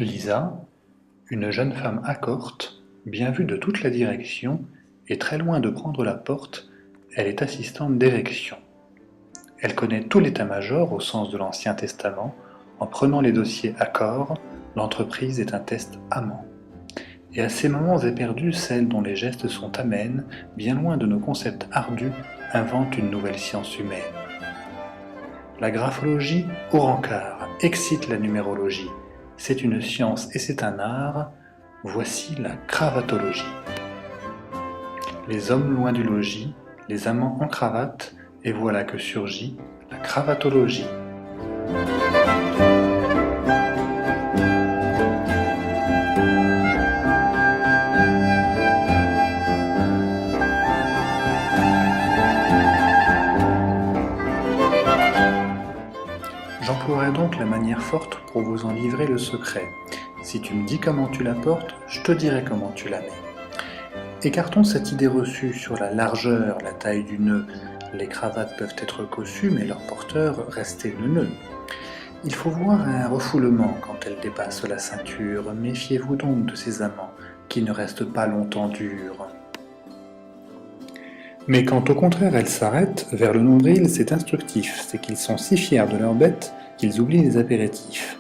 Lisa, une jeune femme accorte, bien vue de toute la direction, et très loin de prendre la porte, elle est assistante d'érection. Elle connaît tout l'état-major au sens de l'Ancien Testament. En prenant les dossiers accords, l'entreprise est un test amant. Et à ces moments éperdus, celle dont les gestes sont amènes, bien loin de nos concepts ardus, invente une nouvelle science humaine. La graphologie, au rencard, excite la numérologie. C'est une science et c'est un art. Voici la cravatologie. Les hommes loin du logis, les amants en cravate, et voilà que surgit la cravatologie. J'emploierai donc la manière forte pour vous en livrer le secret. Si tu me dis comment tu la portes, je te dirai comment tu la mets. Écartons cette idée reçue sur la largeur, la taille du nœud. Les cravates peuvent être cossues, mais leur porteur restait neuneux. Il faut voir un refoulement quand elles dépassent la ceinture. Méfiez-vous donc de ces amants qui ne restent pas longtemps durs. Mais quand au contraire elles s'arrêtent, vers le nombril, c'est instructif, c'est qu'ils sont si fiers de leur bête qu'ils oublient les apéritifs.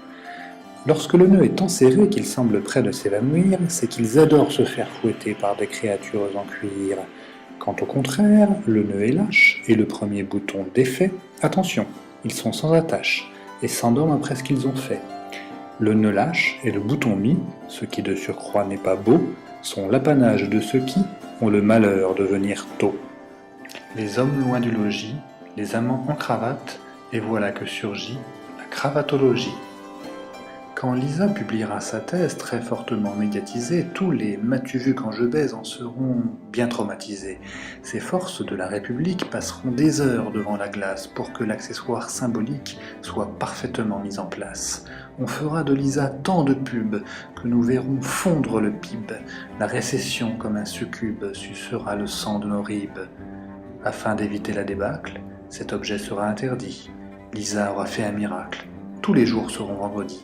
Lorsque le nœud est enserré, qu'il semble près de s'évanouir, c'est qu'ils adorent se faire fouetter par des créatures en cuir. Quand au contraire, le nœud est lâche et le premier bouton défait, attention, ils sont sans attache et s'endorment après ce qu'ils ont fait. Le nœud lâche et le bouton mis, ce qui de surcroît n'est pas beau, sont l'apanage de ceux qui ont le malheur de venir tôt. Les hommes loin du logis, les amants en cravate, et voilà que surgit la cravatologie. Quand Lisa publiera sa thèse très fortement médiatisée, tous les m'as-tu vu quand je baise en seront bien traumatisés. Ces forces de la République passeront des heures devant la glace pour que l'accessoire symbolique soit parfaitement mis en place. On fera de Lisa tant de pubs que nous verrons fondre le PIB. La récession comme un succube sucera le sang de nos ribes. Afin d'éviter la débâcle, cet objet sera interdit. Lisa aura fait un miracle. Tous les jours seront vendredi.